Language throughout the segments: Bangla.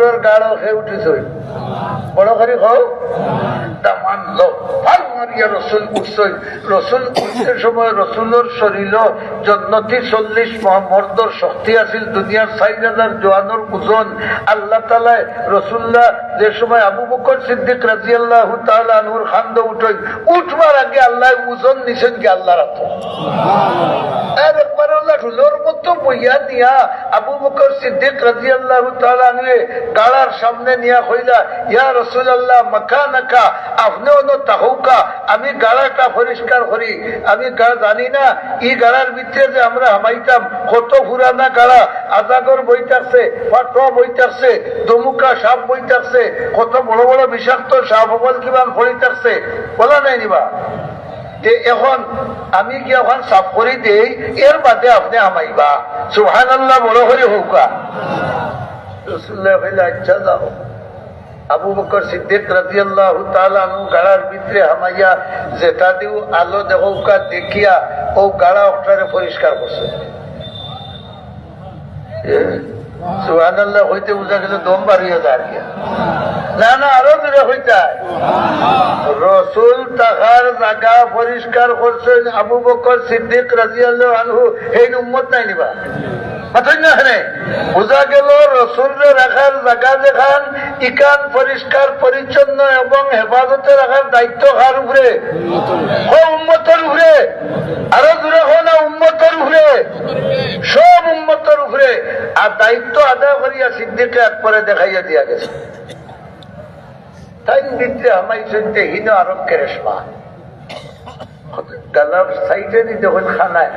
রসুলের গাড়ো খেয়ে উঠিস বড় করে খাও দামান লোক ভাল মারিয়া রসুল উঠছই রসুল উঠতে সময় রসুলের শরীর জন্নতি 40 মর্দর শক্তি আছিল দুনিয়ার 4000 জওয়ানোর ওজন আল্লাহ তাআলা রসুল্লাহ যে সময় আবু বকর সিদ্দিক রাদিয়াল্লাহু তাআলা আনহুর খান্দ উঠই উঠবার আগে আল্লাহ ওজন নিছেন কি আল্লাহ রাত একবার আল্লাহ ঢুলোর মতো বইয়া দিয়া আবু বকর সিদ্দিক রাদিয়াল্লাহু তাআলা আনহু গাড়ার সামনে নিয়া কইলা ইয়া রাসূলুল্লাহ মাকানাকা আপনিও ন তাহুকা আমি গাড়াটা পরিষ্কার করি আমি গাড়া জানি না এই গাড়ার ভিতরে যে আমরা হামাইতাম কত পুরানা গাড়া আজাগর বইতাছে ফাটোয়া বইতাছে দমুকা সাপ বইতাছে কত বড় বড় বিষাক্ত সাপ বল কিমান পড়িতাছে বলা নাই নিবা যে এখন আমি কি এখন সাফ করে দেই এর বাদে আপনি হামাইবা সুবহানাল্লাহ বড় করে হোকা রাসূলুল্লাহ কইলা আচ্ছা যাও আবু বকর সিদ্দিক রাদিয়াল্লাহু তাআলা আনহু গাড়ার ভিতরে হামাইয়া যেটা দিও আলো দেখোকা দেখিয়া ও গাড়া ওটারে পরিষ্কার করছে সুবহানাল্লাহ হইতে বুঝা গেল দম বাড়িয়ে যায় না না আরো দূরে হইতা রসুল তাহার জায়গা পরিষ্কার করছেন আবু বকর সিদ্দিক রাদিয়াল্লাহু আনহু এই উম্মত নাই নিবা বুঝা গেল রসুলের রাখার জায়গা দেখান ইকান পরিষ্কার পরিচ্ছন্ন এবং হেফাজতে রাখার দায়িত্ব কার উপরে উম্মতের উপরে আরো দূরে হো না উম্মতের উপরে সব উম্মতের উপরে আর দায়িত্ব আদায় করিয়া সিদ্দিককে একবারে দেখাইয়া দিয়া গেছে তাই দিতে আমায় শুনতে হীন আরব কেরেশমা গালার সাইডে দি যখন খানায়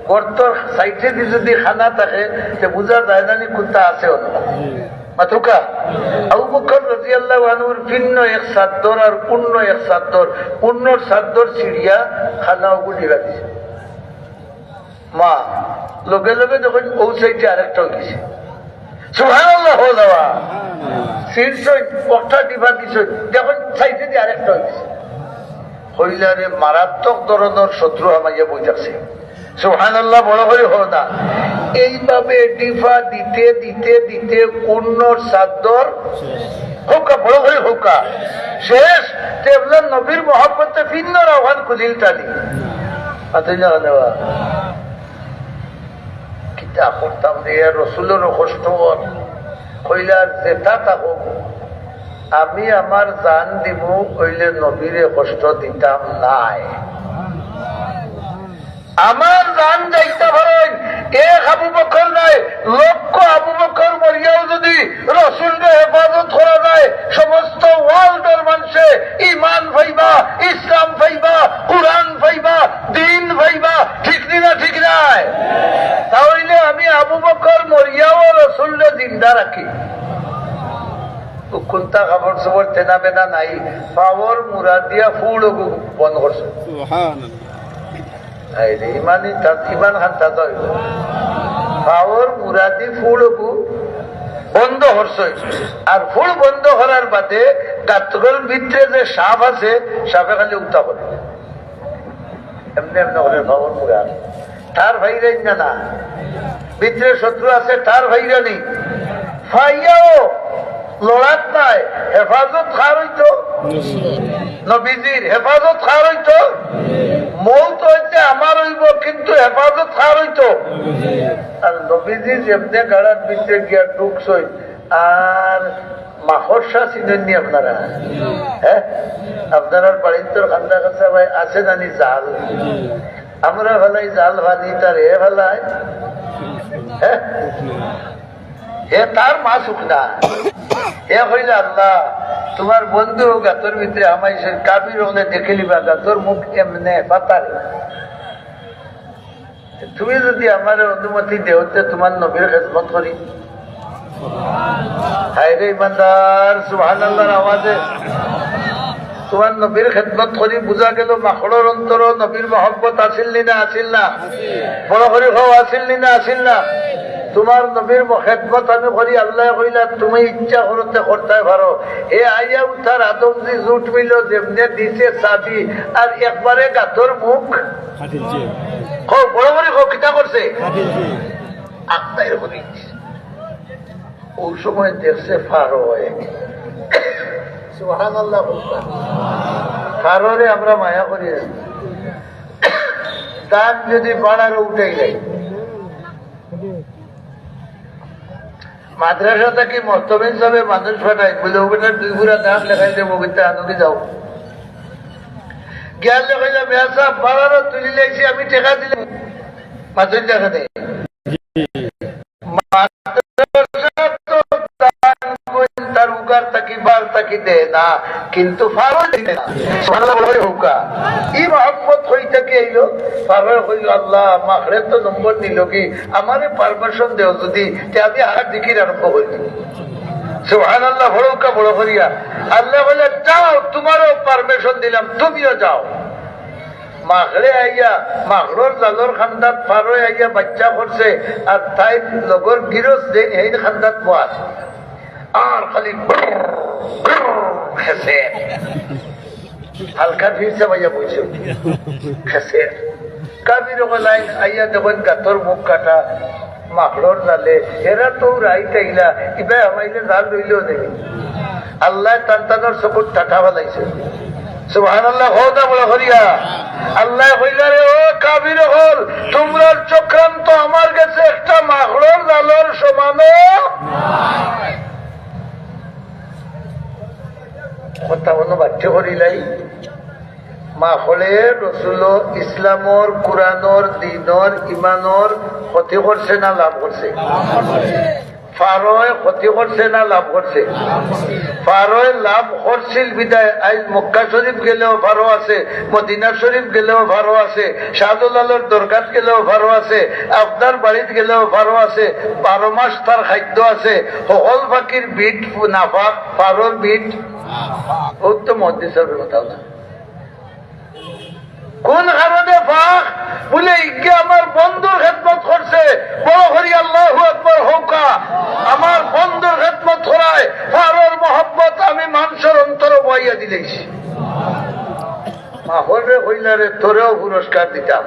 গর্তর সাইডে দি যদি খানা থাকে বোঝা যায় না কোনটা আছে মাথুকা আবু বকর রাদিয়াল্লাহু আনহুর ভিন্ন এক সাদ্দর আর পূর্ণ এক সাদ্দর পূর্ণর সাদ্দর ছিড়িয়া খানা গুলি রাখছে মা লগে লগে যখন ও সাইডে আরেকটা গেছে সুবহানাল্লাহ হওয়া শীর্ষই পক্ষা টিপা দিছই যখন সাইডে দিয়ে আরেকটা হয়েছে হইলারে মারাত্মক ধরনের শত্রু আমাকে বইতাছে সুবহানাল্লাহ বড় করে হো না এইভাবে টিফা দিতে দিতে দিতে পূর্ণর সাদ্দর হোকা বড় করে হোকা শেষ টেবলার নবীর মহব্বতে ভিন্নর আহ্বান খুলিল টানি আতইনা নেওয়া কিতা করতাম রে রসুলেরও কষ্ট কইলার যেটা থাকুক আমি আমার জান দিব কইলে নবীরে কষ্ট দিতাম নাই আমার জান যাইতে পারেন এক আবু বকর নাই লক্ষ আবু বকর মরিয়াও যদি রসুলকে হেফাজত করা যায় সমস্ত ওয়ার্ল্ডের মানুষে ইমান পাইবা ইসলাম পাইবা কুরআন পাইবা দিন পাইবা ঠিক না ঠিক নাই তাহলে আমি আবু বকর মরিয়াও রসুলকে জিন্দা রাখি কোনটা কাপড় চোপড় তেনা বেনা নাই পাওয়ার মুরা দিয়া ফুল বন্ধ করছে ইমানই ইমান খান্তা পাওয়ার মুরা দি ফুল বন্ধ করছে আর ফুল বন্ধ করার বাদে গাতগর ভিতরে যে সাপ আছে সাপে খালি উত্তা করে এমনি এমনি করে পাওয়ার মুরা তার ভাইরাই না ভিতরে শত্রু আছে তার ভাইরা নেই ফাইয়াও লড়াত নাই হেফাজত খার হইতো নবীজির হেফাজত খার হইতো মৌত হইতে আমার হইব কিন্তু হেফাজত খার হইতো আর নবীজি যেমনি গাড়ার ভিতরে গিয়া ঢুকছই আর মাহর্ষা চিনেননি আপনারা হ্যাঁ আপনার বাড়ির তোর খান্দা কাছে ভাই আছে জানি জাল আমরা ফেলাই জাল ভানি তার এ ফেলায় হ্যাঁ হে তার মা শুকনা হে হইলে আল্লাহ তোমার বন্ধু গাতর ভিতরে আমায় কাবির হলে দেখে নিবা গাতর মুখ এমনে পাতারে তুমি যদি আমার অনুমতি দেওতে তোমার নবীর খেদমত করি হায় রে ইমানদার সুবহানাল্লাহর আওয়াজে তোমার নবীর খেদমত করি বুঝা গেল মাখড়র অন্তর নবীর মহব্বত আসিল না আসিল না বড় করে হও আসিল না আসিল না তোমার নবীর খেদমত আমি করি আল্লাহ কইলা তুমি ইচ্ছা করতে করতে পারো এ আইয়া উঠার আদমজি জুট মিল যেমনে দিছে চাবি আর একবারে গাতর মুখ বড় করে কিতা করছে আত্মায় করি ওই সময় দেখছে ফারো হয়ে ফারোরে আমরা মায়া করি দান যদি বাড়ারও উঠে যাই মাদ্রাসা থেকে মস্তমিন হিসাবে মানুষ ফাটাই বলে ওখানে 2 বুড়া দাম লেখাই দেবো কিন্তু আনুকে যাও জ্ঞান লেখাইলা বেসা বাড়ারও তুলি লাইছি আমি টেকা দিলাম মাথুর দেখা দেয় তার উগার তাকি বার তাকি দে না কিন্তু ফারো ই মহব্বত হই থেকে এইলো ফারো হইল আল্লাহ মাখরে তো নম্বর দিল কি আমারে পারমিশন দেও যদি আমি আর দিকির আরম্ভ করি সুবহানাল্লাহ বড়কা বড় করিয়া আল্লাহ বলে যাও তোমারও পারমিশন দিলাম তুমিও যাও মাখরে আইয়া মাখরোর জালর খান্দাত ফারো আইয়া বাচ্চা করছে আর তাই লগর গিরস দেন এই খান্দাত পাওয়ার আর খালি খেসের হালকা ফিরছে ভাইয়া বুঝছো খেসের কাবির লাইন আইয়া দেখেন গাতর মুখ কাটা মাখড়র জালে এরা তো রাইট আইলা ইবা আমাইলে জাল রইলেও নেই আল্লাহ তান্তানোর চকুর টাটা ফেলাইছে সুবহানাল্লাহ হওয়া বলা করিয়া আল্লাহ কইলা রে ও কাবির হল তোমরা চক্রান্ত আমার কাছে একটা মাখড়র জালর সমানো কথা বলো বাচ্চা করিলাই মা হলে রসুল ইসলামর কুরআনর দিনর ইমানর ক্ষতি করছে না লাভ করছে ফারোয় ক্ষতি করছে না লাভ করছে ফারোয় লাভ করছিল বিদায় আজ মক্কা শরীফ গেলেও ফারো আছে মদিনা শরীফ গেলেও ফারো আছে শাহদুলালের দরগাত গেলেও ফারো আছে আপনার বাড়িতে গেলেও ফারো আছে 12 মাস তার খাদ্য আছে সকল ফাঁকির বিট নাফাক ফারোর বিট ও তো মহাদিস সাহেবের কথা না কোন কারণে ফাঁক বলে ইকে আমার বন্ধুর খেদমত করছে বড় হরি আল্লাহু আকবার হৌকা আমার বন্ধুর খেদমত করায় ফারোর মহব্বত আমি মানুষের অন্তর বইয়া দিলেছি মাহরে হইলারে তোরেও পুরস্কার দিতাম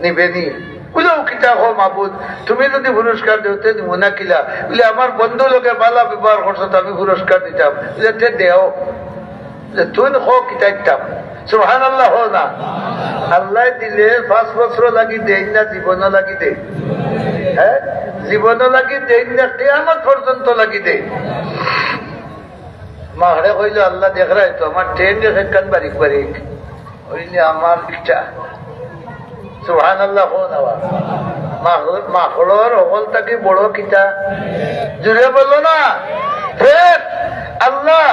নিবেনি বুঝলেও কিতা হো মাহবুদ তুমি যদি পুরস্কার দিতে মনে কিলা বলে আমার বন্ধু লোকে বালা ব্যবহার করছো তো আমি পুরস্কার দিতাম বলে দেও তুই হো কিতা দিতাম সুবহানাল্লাহ হো না আল্লাহ দিলে 5 বছর লাগি দেই না জীবন লাগি দেই হ্যাঁ জীবন লাগি দেই না কিয়ামত পর্যন্ত লাগি দেই মাহরে কইলো আল্লাহ দেখ রাই তো আমার ট্রেন রে কান বারিক বারিক হইলে আমার ইচ্ছা সুবহানাল্লাহ হো না মাহরর হল তাকে বড় কিতা জুড়ে বললো না ফের আল্লাহ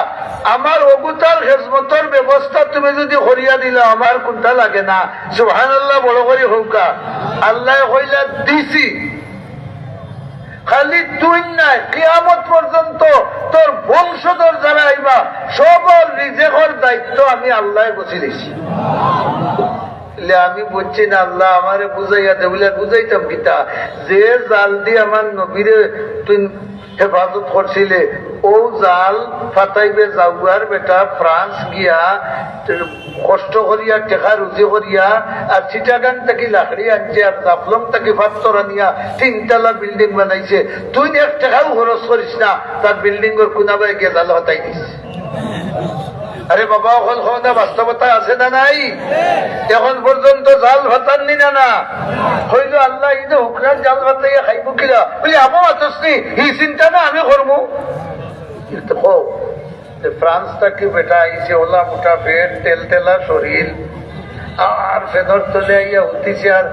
আমার অগুতার খেজমতর ব্যবস্থা তুমি যদি করিয়া দিলা আমার কোনটা লাগে না সুবহানাল্লাহ বড় করে হৌকা আল্লাহ কইলা দিছি খালি তুই নাই কিয়ামত পর্যন্ত তোর বংশধর যারা আইবা সবর রিজেকর দায়িত্ব আমি আল্লাহ বসে দিছি আমি বুঝছি না আল্লাহ আমারে বুঝাইয়া দে বলে বুঝাইতাম কিতা যে জাল দিয়ে আমার নবীরে তুই হেফাজত করছিলে ও জাল ফাটাইবে যাওয়ার বেটা ফ্রান্স গিয়া কষ্ট করিয়া টেকা রুজি করিয়া আর চিটাগাং থেকে লাকড়ি আনছে আর জাফলং থেকে পাথর আনিয়া 3 তলা বিল্ডিং বানাইছে তুই 1 টাকাও খরচ করিস না তার বিল্ডিং এর কোনাবাই গিয়ে জাল হতাই দিস আরে বাবা অকল ক্ষমতা বাস্তবতা আছে না নাই এখন পর্যন্ত জাল ভাতার নি না হইল আল্লাহ ঈদ হুকরান জাল ভাতাইয়া খাইব কিলা বলি আমার আতসনি ই চিন্তা না আমি করবো ফ্রান্স থেকে বেটা আইছে ওলা মোটা পেট তেল তেলা শরীর আর ফেদর তলে আইয়া উঠিছে আর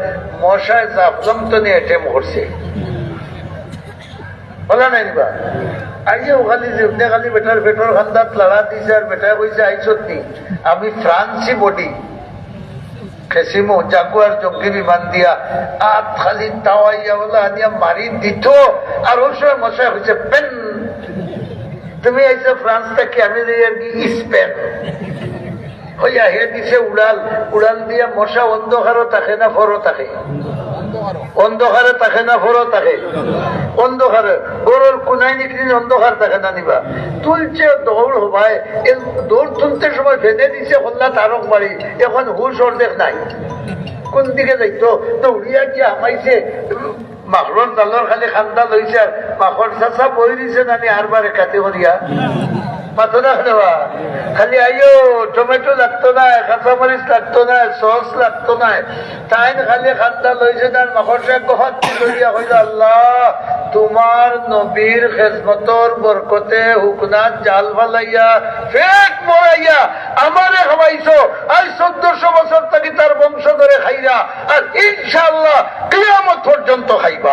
মশায় জাফলম তো নিয়ে এটেম করছে বলা নাই বা আইয়াও খালি যেমনি খালি বেটার পেটর খান্দাত লড়া দিছে আর বেটা কইছে আইসত নি আমি ফ্রান্সি বডি খেসিমো জাগুয়ার জঙ্গি বিমান দিয়া আর খালি তাওয়াইয়া বলা আনিয়া মারি দিত আর ওই সময় মশাই হয়েছে পেন তুমি আইসো ফ্রান্স থেকে আমি আর কি স্পেন হইয়া হে দিছে উড়াল উড়াল দিয়া মশা অন্ধকারও থাকে না ফরও থাকে অন্ধকারে থাকে না ফরও থাকে অন্ধকারে গরুর কোনায় নিকলি অন্ধকার থাকে না নিবা তুলছে দৌড় হবাই দৌড় তুলতে সময় ফেলে দিছে হল্লা তারক বাড়ি এখন হুশ অর্ধেক নাই কোন দিকে যাইতো দৌড়িয়া গিয়ে আমাইছে মাখর তালর খালি খান্দা লইছে আর মাখর চাচা বই দিছে নানি আরবারে কাতে করিয়া মাথো না দেওয়া খালি আইও টমেটো লাগতো না কাঁচামরিচ লাগতো না সস লাগতো না তাই খালি খান্দা লইছে তার মাখর সাহেব হাতি লইয়া কইল আল্লাহ তোমার নবীর খেজমতর বরকতে হুকনাত জাল ফালাইয়া পেট মরাইয়া আমারে খাওয়াইছো আর 1400 বছর থাকি তার বংশ ধরে খাইরা আর ইনশাআল্লাহ কিয়ামত পর্যন্ত খাইবা।